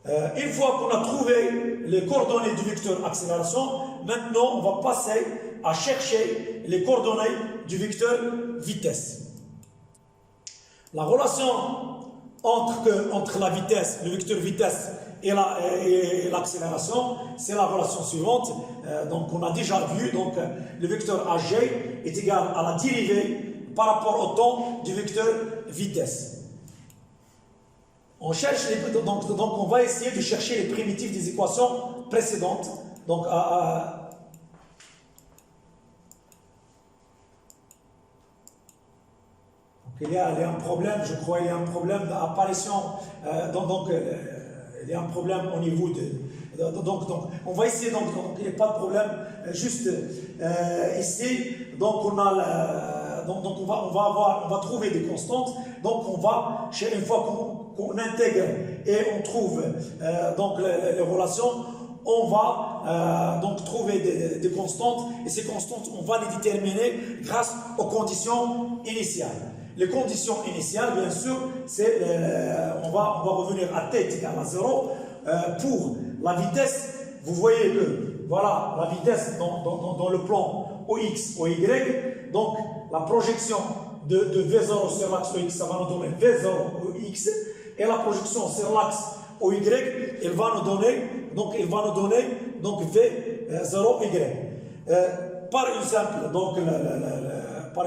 Une fois qu'on a trouvé les coordonnées du vecteur accélération, maintenant on va passer à chercher les coordonnées du vecteur vitesse. La relation entre la vitesse, le vecteur vitesse et l'accélération, c'est la relation suivante. Donc on a déjà vu, donc le vecteur AG est égal à la dérivée par rapport au temps du vecteur vitesse. On cherche donc on va essayer de chercher les primitives des équations précédentes. Donc il y a un problème, je crois, il y a un problème d'apparition, il y a un problème au niveau de... Donc on va essayer, donc il n'y a pas de problème, juste ici, donc on a, on va trouver des constantes, donc on va, une fois qu'on intègre et on trouve donc les relations, on va donc trouver des constantes, et ces constantes, on va les déterminer grâce aux conditions initiales. Les conditions initiales, bien sûr, c'est on va revenir à t est égal à 0 pour la vitesse. Vous voyez que voilà la vitesse dans le plan OX, OY. Donc la projection de V0 sur l'axe OX, ça va nous donner V0 OX, et la projection sur l'axe OY, elle va nous donner donc V0Y. Par une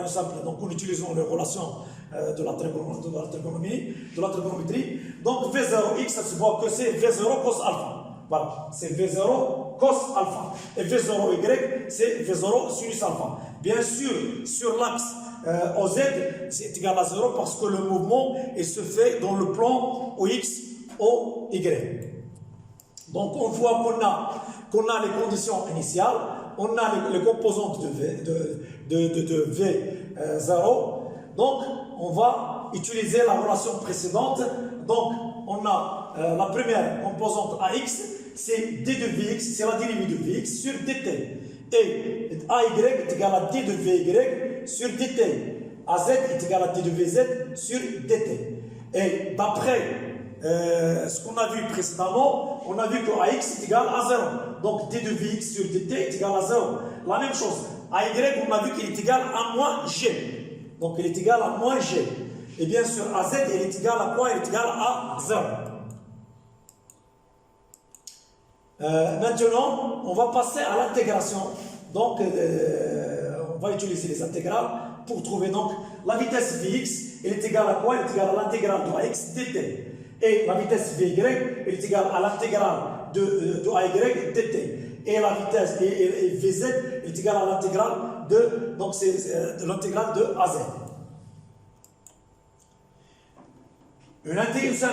simple donc en utilisant les relations de la trigonométrie, donc V0x, ça se voit que c'est V0 cos alpha. Voilà, c'est V0 cos alpha. Et V0y, c'est V0 sinus alpha. Bien sûr, sur l'axe OZ, c'est égal à 0 parce que le mouvement il se fait dans le plan OX, OY. Donc, on voit qu'on a les conditions initiales, on a les composantes de V0. Donc, on va utiliser la relation précédente. Donc, on a la première composante AX, c'est D de Vx, c'est la dérivée de Vx sur dt. Et AY est égal à D de Vy sur dt. AZ est égal à D de Vz sur dt. Et d'après ce qu'on a vu précédemment, on a vu que AX est égal à 0. Donc D de Vx sur dt est égal à 0. La même chose, AY, on a vu qu'il est égal à moins G. Donc il est égal à moins G. Et bien sûr, AZ, il est égal à quoi? Il est égal à 0. Maintenant, on va passer à l'intégration. Donc, on va utiliser les intégrales pour trouver donc la vitesse Vx, elle est égale à quoi? Elle est égale à l'intégrale de AX dt. Et la vitesse Vy, elle est égale à l'intégrale de AY dt. Et la vitesse et Vz est égale à l'intégrale de l'intégrale de AZ. Une intégration,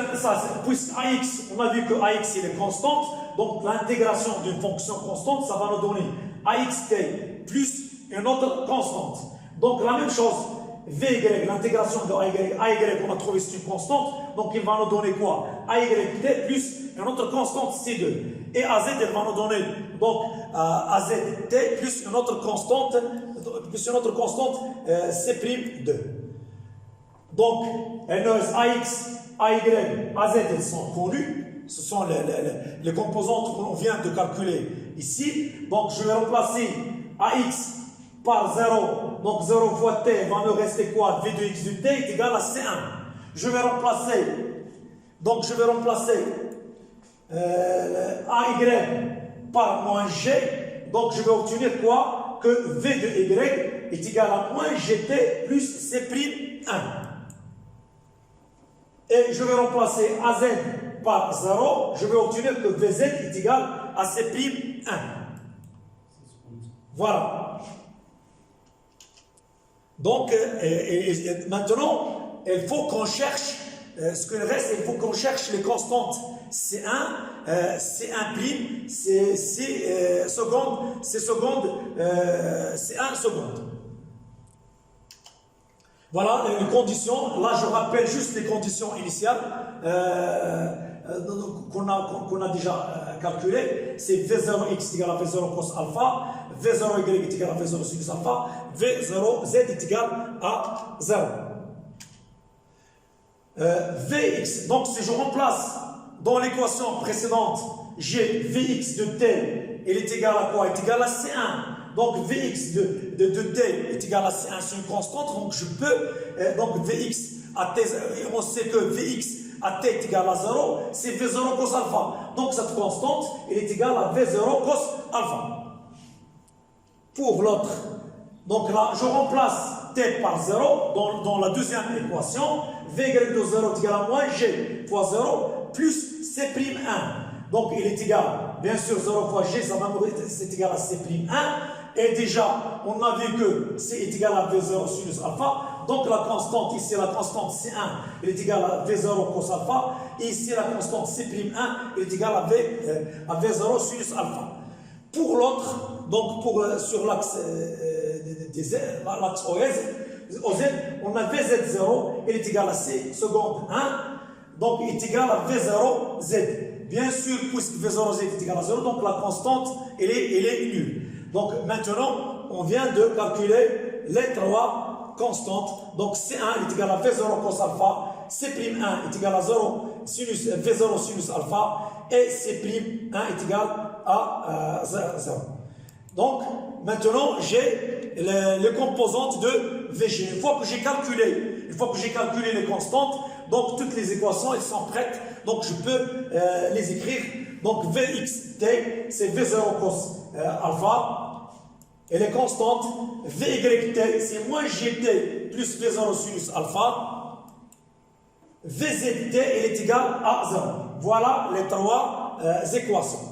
puisque AX, on a vu que AX il est constante, donc l'intégration d'une fonction constante, ça va nous donner AXT plus une autre constante. Donc la même chose, VY, l'intégration de AY, on a trouvé c'est une constante, donc il va nous donner quoi? AYT plus une autre constante C2. Et AZ, elle va nous donner donc AZT plus une autre constante C'2. Donc, AX, AY, AZ, elles sont connues. Ce sont les composantes qu'on vient de calculer ici. Donc, je vais remplacer AX par 0. Donc, 0 fois T va me rester quoi? V2X de T est égal à C1. Je vais remplacer AY par moins G. Donc, je vais obtenir quoi? Que V de Y est égal à moins GT plus C'1. Et je vais remplacer AZ par 0, je vais obtenir que VZ est égal à C'1. Voilà. Donc, maintenant, il faut qu'on cherche, ce qu'il reste, il faut qu'on cherche les constantes C1, C1', C seconde, C1 seconde. Voilà les conditions. Là, je rappelle juste les conditions initiales qu'on a déjà calculées. C'est V0x égale à V0 cos alpha, V0y est égal à V0 sinus alpha, V0z est égal à 0. Vx, donc si je remplace dans l'équation précédente, j'ai Vx de t, il est égal à quoi? Il est égal à C1. Donc Vx de t est égal à C1, c'est une constante, donc je peux, donc Vx à t, on sait que Vx à t est égal à 0, c'est V0 cos alpha. Donc cette constante, elle est égale à V0 cos alpha. Pour l'autre, donc là, je remplace t par 0 dans la deuxième équation. Vy de 0 est égal à moins g fois 0 plus c'1. Donc il est égal, bien sûr, 0 fois g, c'est égal à c'1. Et déjà, on a vu que c est égal à V0 sinus alpha. Donc la constante, ici la constante C1, elle est égale à V0 cos alpha. Et ici la constante C'1, elle est égale à V0 sinus alpha. Pour l'autre, donc sur l'axe l'axe OZ, on a VZ0, elle est égale à C seconde 1. Donc il est égal à V0Z. Bien sûr, puisque V0Z est égal à 0, donc la constante, elle est nulle. Donc maintenant, on vient de calculer les trois constantes. Donc C1 est égal à V0 cos alpha, C'1 est égal à 0 sinus, V0 sinus alpha, et C'1 est égal à 0. Donc maintenant, j'ai les composantes de VG. Une fois que j'ai calculé les constantes, donc toutes les équations, elles sont prêtes. Donc je peux les écrire. Donc Vxt, c'est V0 cos alpha. Et les constantes, Vyt, c'est moins Gt plus V0 sinus alpha. Vzt, elle est égale à 0. Voilà les trois équations.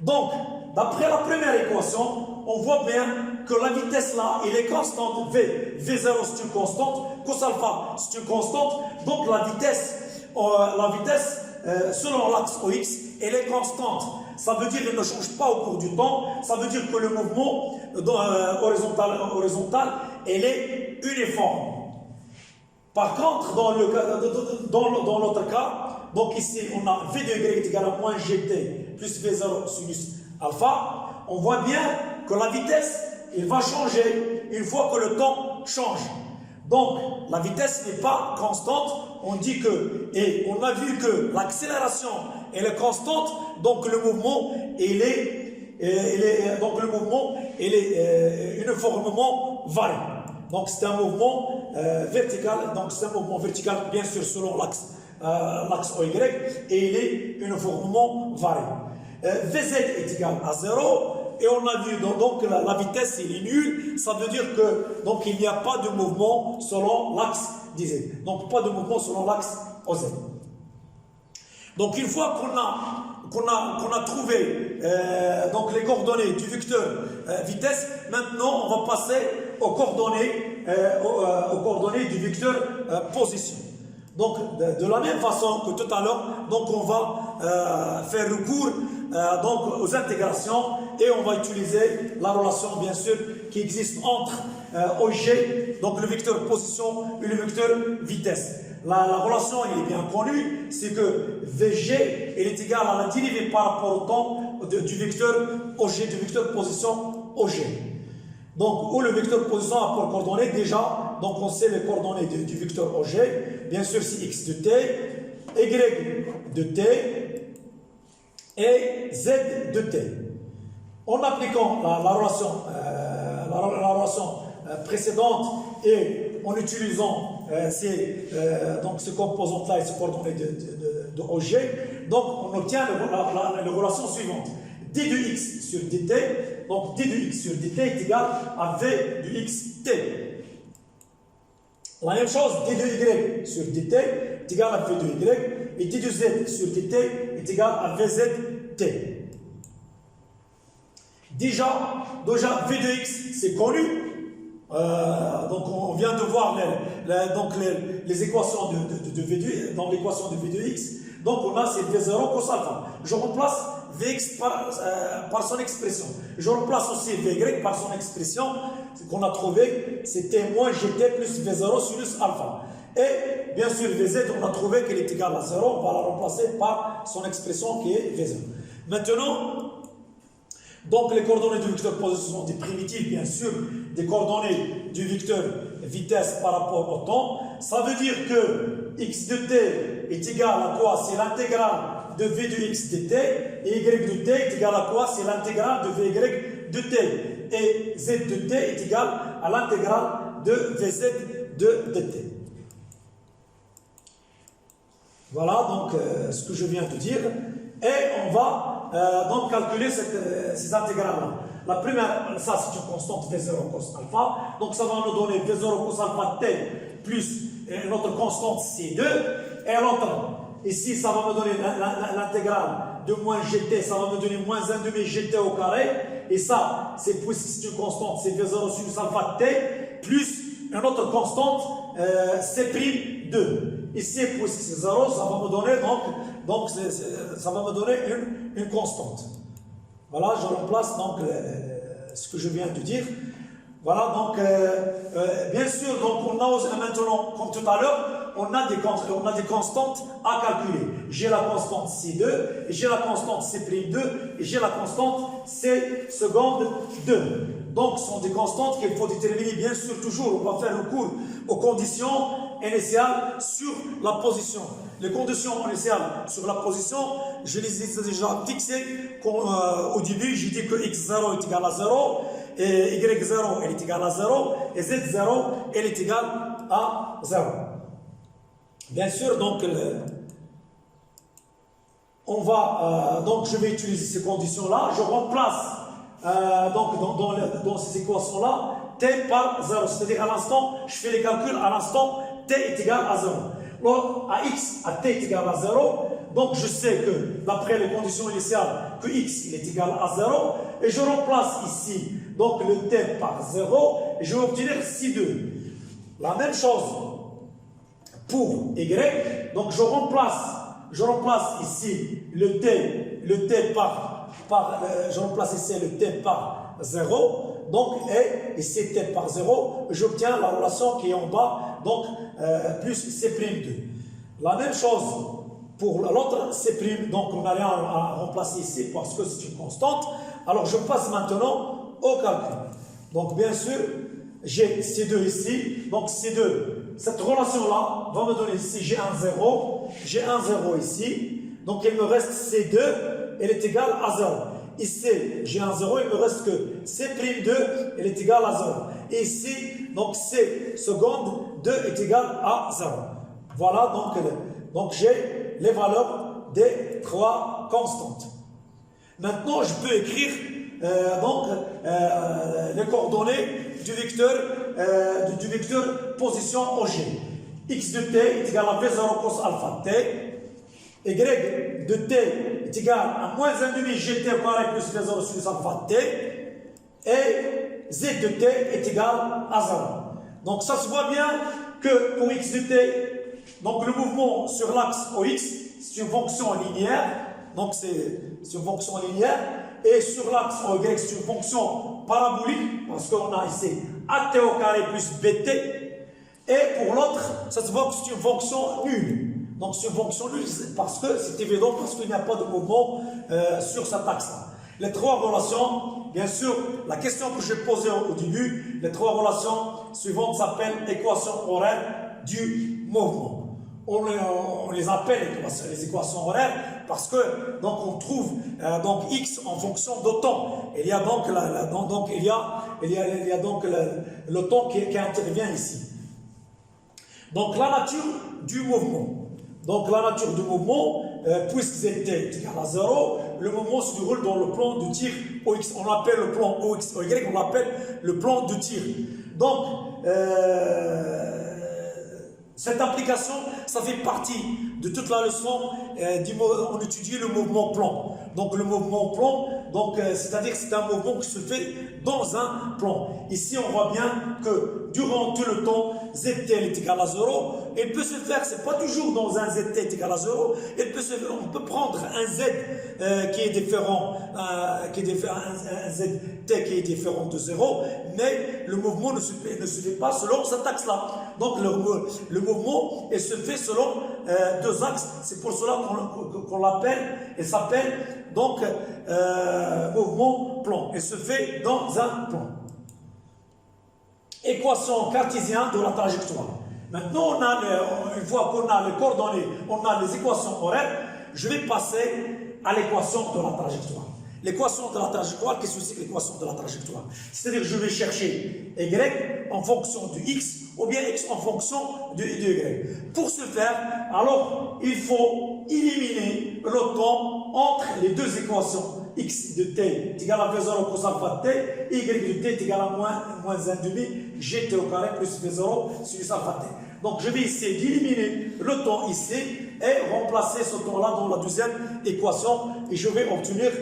Donc, d'après la première équation, on voit bien que la vitesse là, elle est constante. V0 c'est une constante, cos alpha c'est une constante. Donc la vitesse selon l'axe OX, elle est constante. Ça veut dire qu'elle ne change pas au cours du temps. Ça veut dire que le mouvement horizontal, elle est uniforme. Par contre, dans l'autre cas, donc ici on a V de Y est égal à moins Gt plus V0 sinus alpha. On voit bien que la vitesse, elle va changer une fois que le temps change. Donc, la vitesse n'est pas constante. On dit que, et on a vu que l'accélération, elle est constante, donc le mouvement, il est uniformément varié. Donc, c'est un mouvement vertical. Donc, c'est un mouvement vertical, bien sûr, selon l'axe OY, et il est uniformément varié. Vz est égal à 0. Et on a vu, donc la vitesse elle est nulle, ça veut dire que donc il n'y a pas de mouvement selon l'axe DZ. Donc pas de mouvement selon l'axe OZ. Donc une fois qu'on a trouvé donc les coordonnées du vecteur vitesse, maintenant on va passer aux coordonnées du vecteur position. Donc de la même façon que tout à l'heure, donc on va faire recours donc aux intégrations et on va utiliser la relation bien sûr qui existe entre OG, donc le vecteur position et le vecteur vitesse. La relation elle est bien connue, c'est que VG elle est égale à la dérivée par rapport au temps du vecteur OG, du vecteur position OG. Donc, où le vecteur position a pour coordonnées déjà, donc on sait les coordonnées du vecteur OG, bien sûr c'est x de t, y de t et z de t. En appliquant la relation précédente et en utilisant ces composantes-là et ces coordonnées de OG, donc on obtient la relation suivante. d de x sur dt, donc d de x sur dt est égal à v de xt. La même chose, d de y sur dt est égal à v de y, et d de z sur dt est égal à vzt. Déjà v de x, c'est connu. Donc on vient de voir les équations de v2, dans l'équation de v de x. Donc on a c'est v0 cos alpha. Je remplace vx par son expression. Je remplace aussi vy par son expression qu'on a trouvé, c'était moins gt plus v0 sinus alpha. Et bien sûr vz, on a trouvé qu'elle est égale à 0, on va la remplacer par son expression qui est v0. Maintenant, donc les coordonnées du vecteur position sont des primitives, bien sûr, des coordonnées du vecteur vitesse par rapport au temps. Ça veut dire que x de t est égal à quoi? C'est l'intégrale de v de x de t, et y de t est égal à quoi? C'est l'intégrale de vy de t, et z de t est égal à l'intégrale de vz de t. Voilà donc ce que je viens de dire, et on va donc calculer ces intégrales-là. La première, ça c'est une constante V0 cos alpha, donc ça va nous donner V0 cos alpha t plus notre constante C2, et l'autre, ici ça va me donner l'intégrale de moins GT, ça va me donner moins 1 demi GT au carré, et ça, c'est puisque c'est une constante, c'est V0 sinus alpha t, plus une autre constante, C'2. Ici, puisque c'est 0, ça va me donner ça va me donner une constante. Voilà, je remplace donc ce que je viens de dire. Voilà, donc bien sûr, donc on a maintenant, comme tout à l'heure, on a des constantes à calculer. J'ai la constante C2, j'ai la constante C'2, et j'ai la constante C seconde 2. Donc, ce sont des constantes qu'il faut déterminer, bien sûr, toujours. On va faire recours aux conditions initiales sur la position. Les conditions initiales sur la position, je les ai déjà fixées au début. J'ai dit que x0 est égal à 0, et y0 est égal à 0, et z0 elle est égale à 0. Bien sûr, donc, donc je vais utiliser ces conditions-là. Je remplace donc dans ces équations-là t par 0. C'est-à-dire à l'instant, je fais les calculs à l'instant t est égal à 0. Alors, à x, à t est égal à 0, donc je sais que, d'après les conditions initiales, que x il est égal à 0, et je remplace ici donc le t par 0, et je vais obtenir C2. La même chose pour y, donc je remplace ici le t je remplace ici le t par 0, donc et ici t par 0, j'obtiens la relation qui est en bas, donc plus C'2. La même chose pour l'autre C', donc on n'a rien à remplacer ici parce que c'est une constante. Alors je passe maintenant au calcul. Donc bien sûr, j'ai C2 ici, donc C2, cette relation-là va me donner ici, j'ai un 0 ici, donc il me reste C2, elle est égale à 0. Ici, j'ai un 0, il me reste que C'2, elle est égale à 0. Et ici, donc C seconde 2 est égal à 0. Voilà, donc j'ai les valeurs des trois constantes. Maintenant, je peux écrire les coordonnées du vecteur position OG. X de t est égal à V0 cos alpha t. Y de t est égal à moins 1 demi gt au carré plus V0 sinus alpha t. Et z de t est égal à 0. Donc ça se voit bien que pour x de t, donc le mouvement sur l'axe OX, c'est une fonction linéaire. Donc c'est une fonction linéaire. Et sur l'axe OY, c'est une fonction parabolique, parce qu'on a ici AT au carré plus BT. Et pour l'autre, ça se voit que c'est une fonction nulle. Donc c'est une fonction nulle parce que c'est évident, parce qu'il n'y a pas de mouvement sur cet axe-là. Les trois relations, bien sûr, la question que j'ai posée au début, les trois relations suivantes s'appellent équations horaires du mouvement. On les appelle les équations horaires parce que donc on trouve donc x en fonction de temps. Il y a donc le temps qui intervient ici. Donc la nature du mouvement. Donc la nature du mouvement, puisque z est égal à 0, le mouvement se déroule dans le plan de tir OX. On l'appelle le plan OX, OY, on l'appelle le plan de tir. Donc cette application, ça fait partie de toute la leçon. On étudie le mouvement plan. Donc le mouvement plan, c'est-à-dire que c'est un mouvement qui se fait dans un plan. Ici, on voit bien que durant tout le temps, ZT est égal à 0. Il peut se faire, c'est pas toujours dans un ZT est égal à 0. On peut prendre un Z qui est différent, un ZT qui est différent de 0, mais le mouvement ne se fait pas selon cet axe-là. Donc le mouvement se fait selon deux axes. C'est pour cela qu'on l'appelle, et s'appelle donc mouvement plan. Et se fait dans un plan. équation cartésienne de la trajectoire. Maintenant, une fois qu'on a les coordonnées, on a les équations horaires, je vais passer à l'équation de la trajectoire. L'équation de la trajectoire, qu'est-ce que c'est que l'équation de la trajectoire? C'est-à-dire que je vais chercher y en fonction de x ou bien x en fonction de y. Pour ce faire, alors, il faut éliminer le temps entre les deux équations. X de t est égal à V0 cos alpha de t, y de t est égal à moins 1 demi gt au carré plus V0 sinus alpha t. Donc, je vais essayer d'éliminer le temps ici et remplacer ce temps-là dans la deuxième équation et je vais obtenir,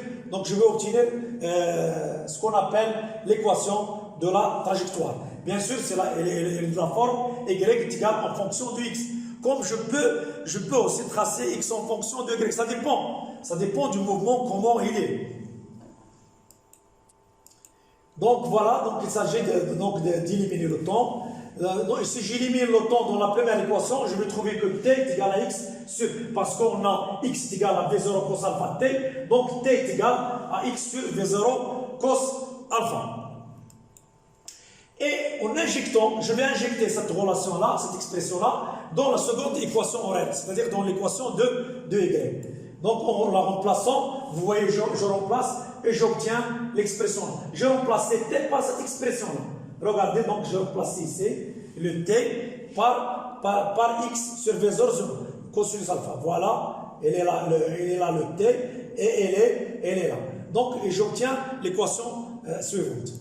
ce qu'on appelle l'équation de la trajectoire. Bien sûr, elle est de la forme y est égal en fonction de x. Comme je peux aussi tracer x en fonction de y. Ça dépend du mouvement, comment il est. Donc voilà, donc il s'agit d'éliminer le temps. Donc, si j'élimine le temps dans la première équation, je vais trouver que t est égal à x, parce qu'on a x est égal à v0 cos alpha t, donc t est égal à x sur v0 cos alpha. Et en injectant, je vais injecter cette relation-là, cette expression-là, dans la seconde équation horaire, c'est-à-dire dans l'équation de y. Donc en la remplaçant, vous voyez, je remplace et j'obtiens l'expression. Je remplace t par cette expression-là. Regardez, donc je remplace ici le t par x sur v0 cosinus alpha. Voilà, il est là le t et elle est là. Donc j'obtiens l'équation suivante.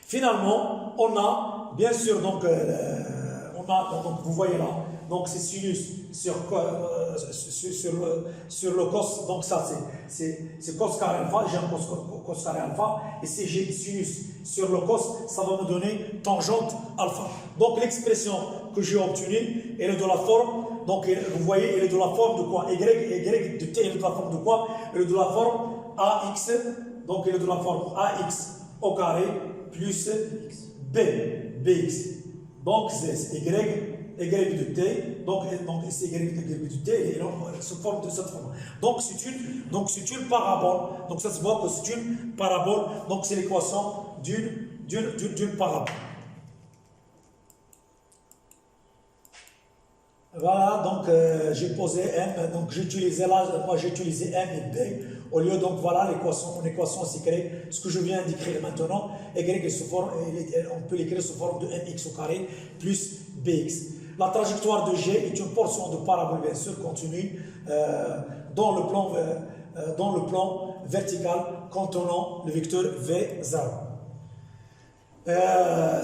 Finalement, on a, bien sûr, donc vous voyez là, donc c'est sinus sur le cos, donc ça c'est cos carré alpha, j'ai un cos carré alpha, et si j'ai sinus sur le cos, ça va me donner tangente alpha. Donc l'expression que j'ai obtenue, elle est de la forme, donc vous voyez, elle est de la forme de quoi? Y de t, elle est de la forme de quoi? Elle est de la forme ax, donc elle est de la forme ax au carré plus bx. Donc c'est y de t, donc c'est y de t, et elle se forme de cette forme. Donc c'est une parabole. Donc ça se voit que c'est une parabole. Donc c'est l'équation d'une parabole. Voilà, donc j'ai posé m, donc j'ai utilisé m et b au lieu, donc voilà l'équation c'est créé, ce que je viens d'écrire maintenant, on peut l'écrire sous forme de mx au carré plus bx. La trajectoire de g est une portion de parabole bien sûr continue dans le plan vertical contenant le vecteur v0.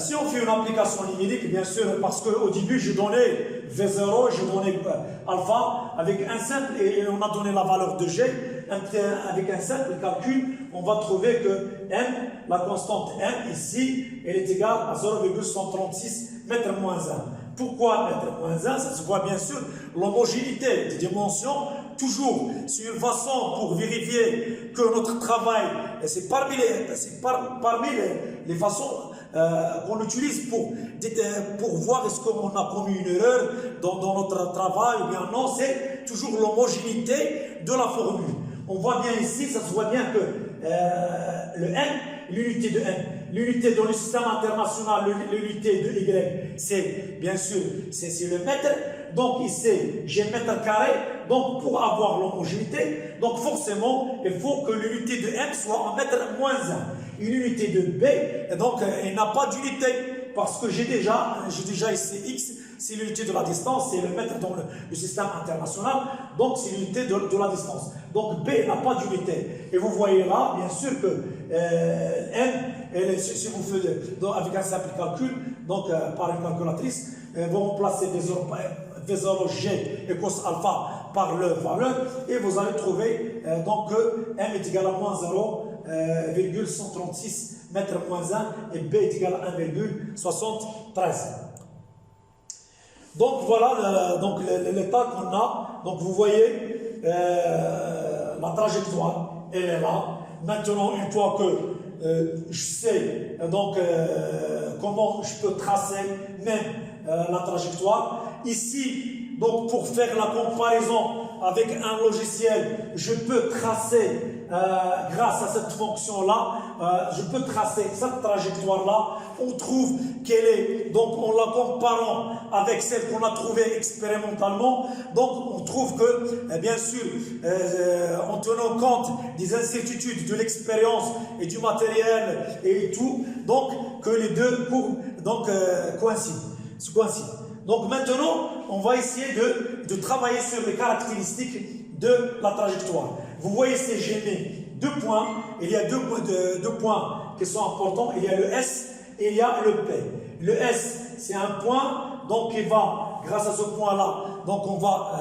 Si on fait une application numérique, bien sûr, parce qu'au début, je donnais V0, je donnais alpha, avec un simple, et on a donné la valeur de G, avec un simple calcul, on va trouver que M, la constante M, ici, elle est égale à 0,136 mètres moins 1. Pourquoi mètre moins 1? Ça se voit bien sûr, l'homogénéité des dimensions, toujours, c'est une façon pour vérifier que notre travail, c'est parmi les façons qu'on utilise pour voir est-ce qu'on a commis une erreur dans notre travail ou bien non, c'est toujours l'homogénéité de la formule. On voit bien ici, ça se voit bien que le n, l'unité de n, l'unité dans le système international, l'unité de y, c'est bien sûr, c'est le mètre. Donc ici, j'ai mètre carré. Donc pour avoir l'homogénéité, donc forcément, il faut que l'unité de m soit en mètre moins 1. Une unité de b, et donc elle n'a pas d'unité, parce que j'ai déjà ici x, c'est l'unité de la distance, c'est le mètre dans le système international, donc c'est l'unité de la distance. Donc b n'a pas d'unité. Et vous voyez là, bien sûr que m, si vous faites avec un simple calcul, donc par une calculatrice, vous remplacez V0G et cos alpha par leur valeur, et vous allez trouver donc que m est égal à moins 0,136 mètres moins 1 et b est égal à 1,73. Donc voilà l'état qu'on a. Donc vous voyez la trajectoire, elle est là. Maintenant, une fois que je sais donc comment je peux tracer même la trajectoire, ici, donc pour faire la comparaison avec un logiciel, je peux tracer grâce à cette fonction-là, je peux tracer cette trajectoire-là on trouve qu'elle est, donc en la comparant avec celle qu'on a trouvée expérimentalement, donc on trouve que, bien sûr, en tenant compte des incertitudes de l'expérience et du matériel et tout, donc que les deux courbes donc, coïncident. Donc maintenant, on va essayer de travailler sur les caractéristiques de la trajectoire. Vous voyez ici, j'ai mis 2 points. Il y a deux points qui sont importants. Il y a le S et il y a le P. Le S, c'est un point, donc il va, grâce à ce point-là, donc on va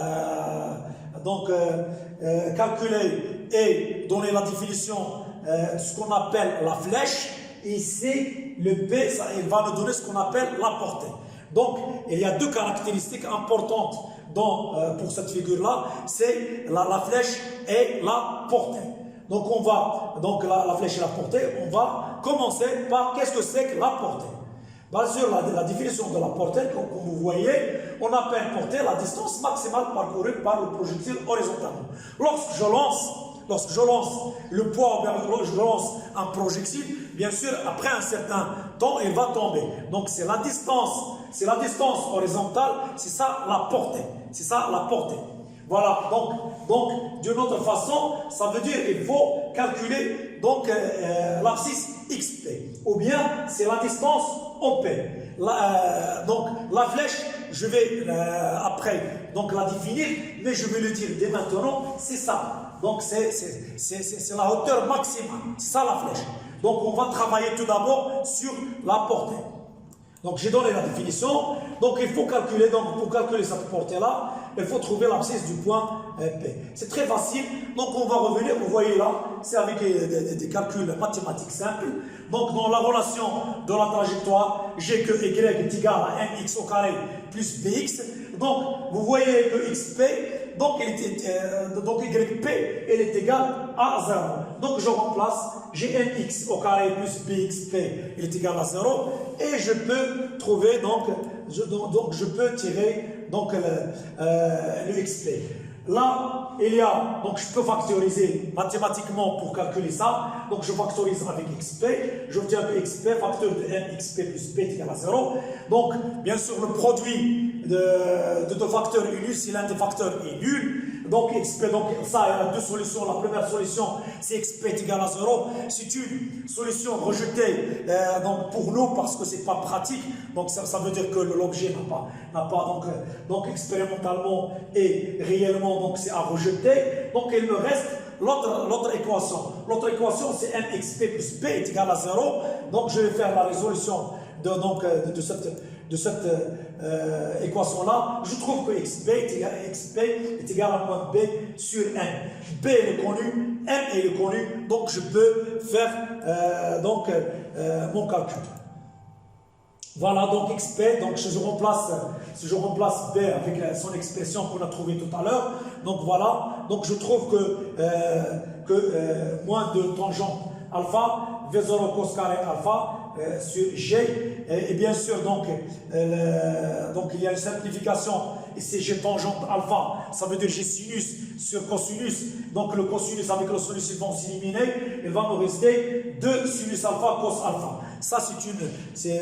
calculer et donner la définition de ce qu'on appelle la flèche. Et ici, le P, il va nous donner ce qu'on appelle la portée. Donc, il y a 2 caractéristiques importantes pour cette figure-là, c'est la flèche et la portée. Donc, la flèche et la portée, on va commencer par qu'est-ce que c'est que la portée. Bien sûr, la définition de la portée, comme vous voyez, on appelle portée la distance maximale parcourue par le projectile horizontalement. Lorsque je lance le poids, lorsque je lance un projectile, bien sûr, après un certain temps, il va tomber. Donc, c'est la distance horizontale, c'est ça la portée. C'est ça la portée. Voilà, donc d'une autre façon, ça veut dire qu'il faut calculer l'abscisse XP. Ou bien, c'est la distance OP. Donc, la flèche, je vais après la définir, mais je vais le dire dès maintenant, c'est ça. Donc, c'est la hauteur maximale. C'est ça la flèche. Donc, on va travailler tout d'abord sur la portée. Donc, j'ai donné la définition. Donc, il faut calculer, pour calculer cette portée-là, il faut trouver l'abscisse du point P. C'est très facile. Donc, on va revenir, vous voyez là, c'est avec des calculs mathématiques simples. Donc, dans la relation de la trajectoire, j'ai que Y est égal à mx au carré plus bx. Donc, vous voyez que xp, donc yp, elle est égale à 0. Donc, je remplace, j'ai mx au carré plus bxp, elle est égale à 0. Et je peux trouver, je peux tirer le xp. Là, il y a, donc je peux factoriser mathématiquement pour calculer ça. Donc je factorise avec xp, j'obtiens que xp, facteur de mxp plus p est égal à 0. Donc, bien sûr, le produit de 2 facteurs est nul si l'un des facteurs est nul. Donc, xp, ça, il y a 2 solutions. La première solution, c'est xp est égal à 0. C'est une solution rejetée pour nous parce que c'est pas pratique. Donc, ça veut dire que l'objet n'a pas donc expérimentalement et réellement, donc c'est à rejeter. Donc, il me reste l'autre équation. L'autre équation, c'est mxp plus p est égal à 0. Donc, je vais faire la résolution de cette équation-là. Je trouve que xp est égal à moins b sur n. B est connu, n est connu, donc je peux faire mon calcul. Voilà, donc xp, donc si je remplace b avec son expression qu'on a trouvée tout à l'heure, donc voilà, donc je trouve que moins de tangente alpha, V0 cos carré alpha, sur G, et bien sûr donc il y a une simplification ici G tangente alpha, ça veut dire G sinus sur cosinus, donc le cosinus avec le sinus ils vont s'éliminer, il va nous rester 2 sinus alpha cos alpha. Ça c'est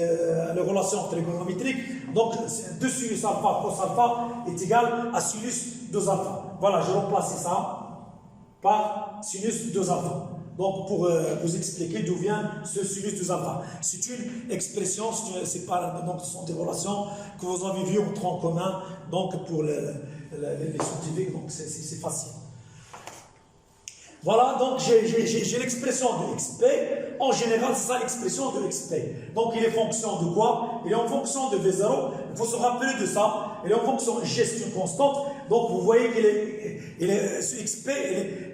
la relation trigonométrique, donc 2 sinus alpha cos alpha est égal à sinus 2 alpha. Voilà, je remplace ça par sinus 2 alpha. Donc, pour vous expliquer d'où vient ce sinus 2 alpha. C'est une expression, ce sont des relations que vous avez vues entre en commun, donc pour les scientifiques, donc c'est facile. Voilà, donc j'ai l'expression de xp. En général, c'est ça l'expression de xp. Donc, il est fonction de quoi? Il est en fonction de V0. Il faut se rappeler de ça. Il est en fonction de G, c'est une constante. Donc, vous voyez ce xp,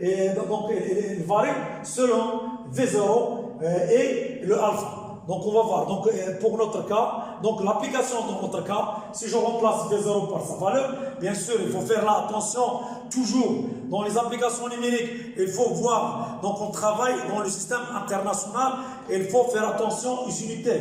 il varie selon V0 et le alpha. Donc, on va voir. Donc, pour notre cas, donc l'application dans notre cas, si je remplace V0 par sa valeur, bien sûr, il faut faire là attention, toujours dans les applications numériques, il faut voir, donc on travaille dans le système international, et il faut faire attention aux unités.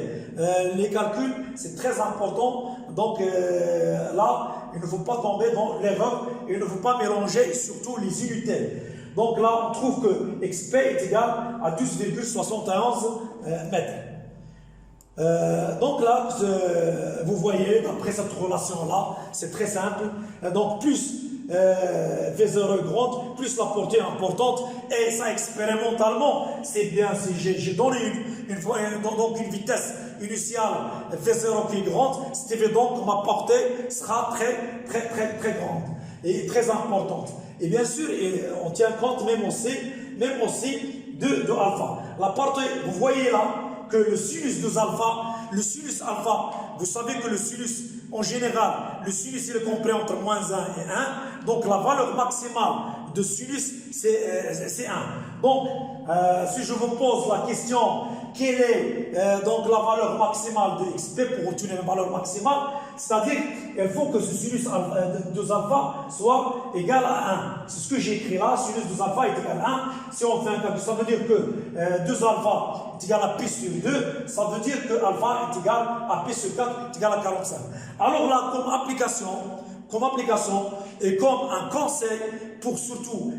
Les calculs, c'est très important, donc là, il ne faut pas tomber dans l'erreur, il ne faut pas mélanger surtout les unités. Donc là, on trouve que XP est égal à 12,71 mètres. Donc là, vous voyez, d'après cette relation-là, c'est très simple. Donc plus V0 est grande, plus la portée est importante. Et ça, expérimentalement, c'est bien. J'ai donné donc une vitesse initiale V0 qui est grande, c'est évident que ma portée sera très grande et très importante. Et bien sûr, on tient compte même aussi de alpha. La portée, vous voyez là, que le sinus de alpha, vous savez que le sinus, en général, le sinus il est compris entre -1 et 1, donc la valeur maximale de sinus c'est 1. Donc, si je vous pose la question, quelle est donc la valeur maximale de xp pour obtenir la valeur maximale, c'est-à-dire qu'il faut que ce sinus de alpha soit égal à 1. C'est ce que j'ai écrit là, sinus de alpha est égal à 1. Si on fait un calcul, ça veut dire que 2 alpha est égal à pi sur 2, ça veut dire que alpha est égal à pi sur 4 est égal à 45. Alors là, comme application et comme un conseil pour surtout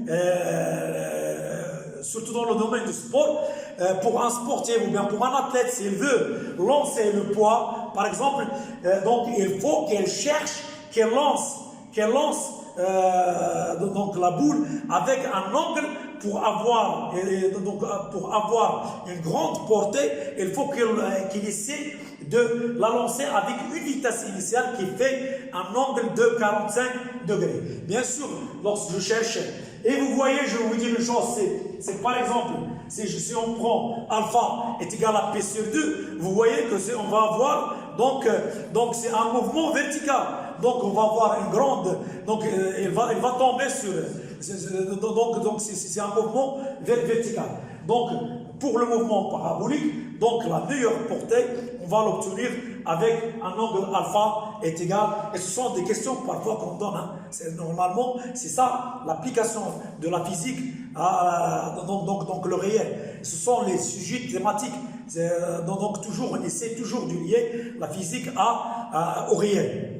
dans le domaine du sport, pour un sportif ou bien pour un athlète, s'il veut lancer le poids, par exemple, donc il faut qu'elle lance donc la boule avec un angle pour avoir une grande portée. Il faut qu'il essaie de la lancer avec une vitesse initiale qui fait un angle de 45 degrés. Bien sûr, lorsque je cherche, et vous voyez, je vais vous dire une chose, c'est par exemple, si on prend alpha est égal à p sur 2, vous voyez que on va avoir, donc c'est un mouvement vertical. Donc on va avoir une grande, donc il va tomber sur, donc c'est un mouvement vertical. Donc pour le mouvement parabolique, donc la meilleure portée, on va l'obtenir avec un angle alpha est égal, et ce sont des questions parfois qu'on donne, hein. Normalement c'est ça l'application de la physique donc le réel. Ce sont les sujets thématiques, donc toujours on essaie toujours de lier la physique au réel.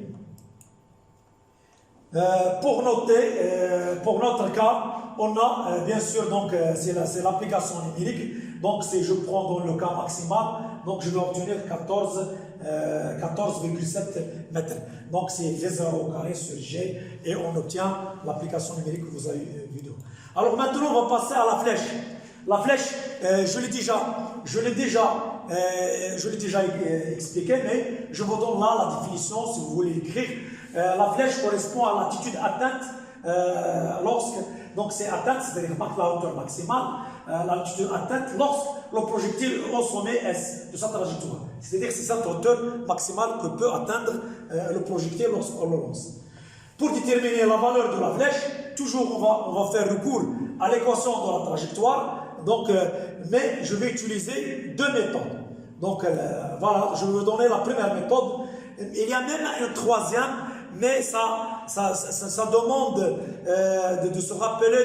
Pour notre cas, on a bien sûr, donc c'est l'application numérique. Donc je prends dans le cas maximal, donc je vais obtenir 14,7 mètres. Donc c'est V0 au carré sur G et on obtient l'application numérique que vous avez vu. Alors maintenant on va passer à la flèche. La flèche, je l'ai déjà expliqué, mais je vous donne là la définition si vous voulez l'écrire. La flèche correspond à l'altitude atteinte donc c'est atteinte, c'est-à-dire la hauteur maximale, l'altitude atteinte lorsque le projectile est au sommet S de sa trajectoire. C'est-à-dire que c'est cette hauteur maximale que peut atteindre le projectile lorsqu'on le lance. Pour déterminer la valeur de la flèche, toujours on va faire recours à l'équation de la trajectoire. Donc, mais je vais utiliser deux méthodes. Donc voilà, je vais vous donner la première méthode. Il y a même une troisième, mais ça demande de se rappeler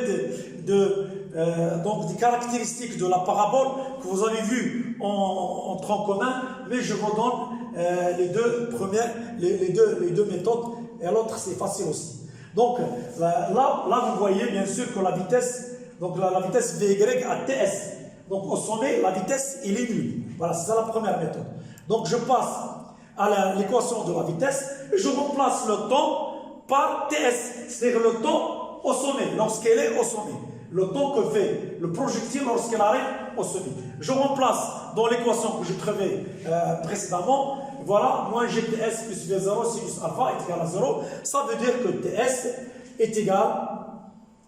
donc des caractéristiques de la parabole que vous avez vu en tronc commun, mais je vous donne les deux méthodes, et l'autre c'est facile aussi. Donc là vous voyez bien sûr que la vitesse, donc la vitesse Vy à Ts, donc au sommet la vitesse il est nulle. Voilà, c'est ça la première méthode. Donc je passe à l'équation de la vitesse et je remplace le temps par Ts, c'est-à-dire le temps au sommet, lorsqu'elle est au sommet. Le temps que fait le projectile lorsqu'elle arrive au sommet. Je remplace dans l'équation que je trouvais précédemment, voilà, moins GTS plus V0 sinus alpha est égal à 0. Ça veut dire que Ts est égal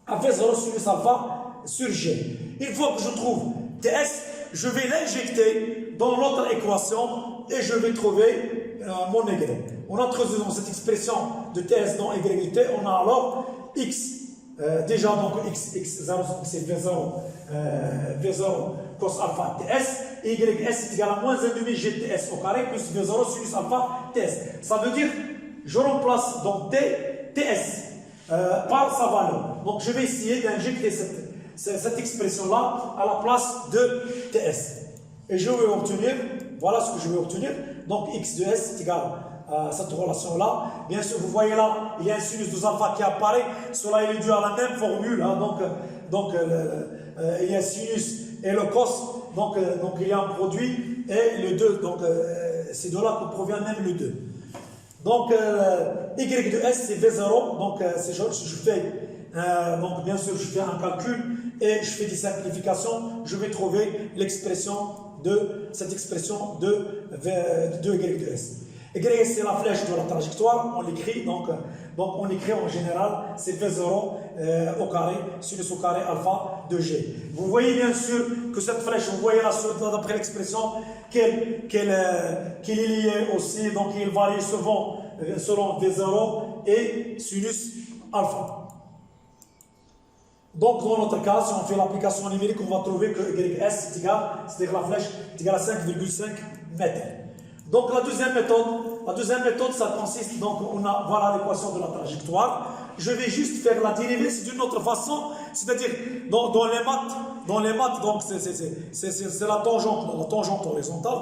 à V0 sinus alpha sur G. Une fois que je trouve Ts, je vais l'injecter dans l'autre équation et je vais trouver mon Y. En introduisant cette expression de Ts dans Y de T, on a alors X. Déjà, donc X0, c'est V0 cos alpha Ts, et YS est égal à moins 1,5 GTS au carré plus V0 sinus alpha Ts. Ça veut dire, je remplace donc Ts par sa valeur. Donc, je vais essayer d'injecter cette expression-là à la place de Ts. Et je vais obtenir, voilà ce que je vais obtenir. Donc, X de S est égal à cette relation-là. Bien sûr, vous voyez là, il y a un sinus de alpha qui apparaît. Cela est dû à la même formule. Hein, donc il y a un sinus et le cos, donc il y a un produit, et le 2, donc c'est de là que provient même le 2. Donc y de s c'est v0, donc je fais, donc bien sûr je fais un calcul et je fais des simplifications, je vais trouver l'expression de cette expression de y de s. Y c'est la flèche de la trajectoire, on l'écrit, donc on écrit en général, c'est V0 au carré, sinus au carré alpha de G. Vous voyez bien sûr que cette flèche, vous voyez là, d'après l'expression, qu'elle est liée aussi, donc il varie selon V0 et sinus alpha. Donc, dans notre cas, si on fait l'application numérique, on va trouver que YS est égal, c'est-à-dire la flèche est égale à 5,5 mètres. Donc, la deuxième méthode, ça consiste, donc, voilà l'équation de la trajectoire. Je vais juste faire la dérivée, c'est d'une autre façon, c'est-à-dire, dans les maths, donc, c'est la tangente horizontale,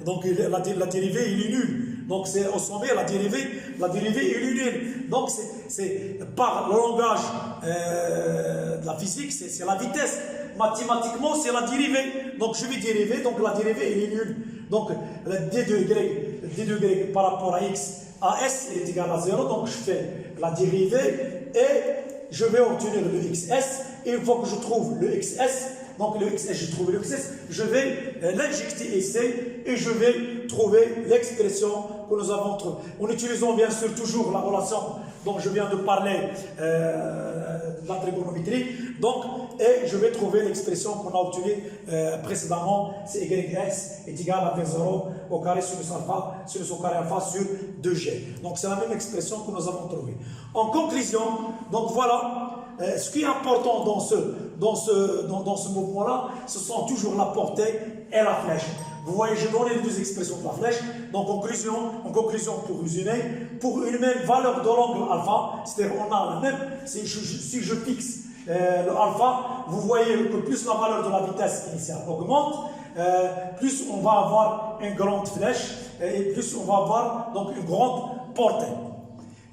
donc la dérivée, il est nulle. Donc, c'est au sommet, la dérivée, il est nulle. Donc, c'est par le langage de la physique, c'est la vitesse. Mathématiquement, c'est la dérivée. Donc, je vais dériver, donc la dérivée, elle est nulle. Donc, d de y par rapport à x à s est égal à 0. Donc, je fais la dérivée et je vais obtenir le xs. Et une fois que je trouve le xs, donc le xs, j'ai trouvé le xs, je vais l'injecter ici et je vais trouver l'expression que nous avons trouvée. En utilisant bien sûr toujours la relation dont je viens de parler de la trigonométrie. Donc, et je vais trouver l'expression qu'on a obtenue précédemment, c'est YS est égal à V0 au carré sinus au carré alpha sur 2G. Donc, c'est la même expression que nous avons trouvée. En conclusion, donc voilà, ce qui est important dans ce mouvement-là, ce sont toujours la portée et la flèche. Vous voyez, j'ai donné les deux expressions de la flèche. Donc, en conclusion, pour résumer, pour une même valeur de l'angle alpha, c'est-à-dire on a la même, si je fixe le alpha, vous voyez que plus la valeur de la vitesse initiale augmente, plus on va avoir une grande flèche et plus on va avoir donc une grande portée.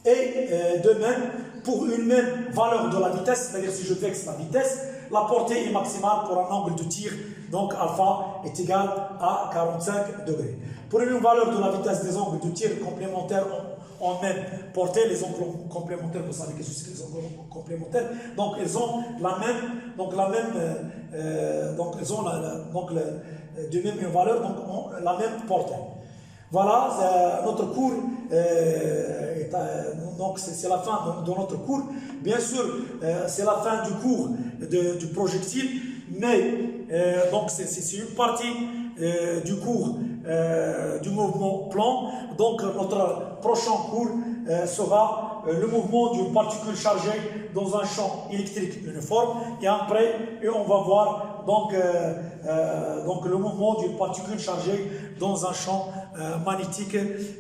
Et de même, pour une même valeur de la vitesse, c'est-à-dire si je fixe la vitesse, la portée est maximale pour un angle de tir, donc alpha est égal à 45 degrés. Pour une valeur de la vitesse des angles de tir complémentaires en même portée, les angles complémentaires, vous savez que c'est les angles complémentaires, donc ils ont la même, de même valeur, donc la même portée. Voilà, notre cours, donc c'est la fin de notre cours. Bien sûr, c'est la fin du cours du projectile, mais donc c'est une partie du cours du mouvement plan. Donc notre prochain cours sera le mouvement d'une particule chargée dans un champ électrique uniforme. Et après, on va voir donc le mouvement d'une particule chargée dans un champ magnétique.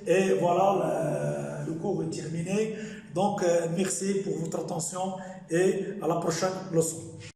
Et voilà, le cours est terminé. Donc merci pour votre attention et à la prochaine leçon.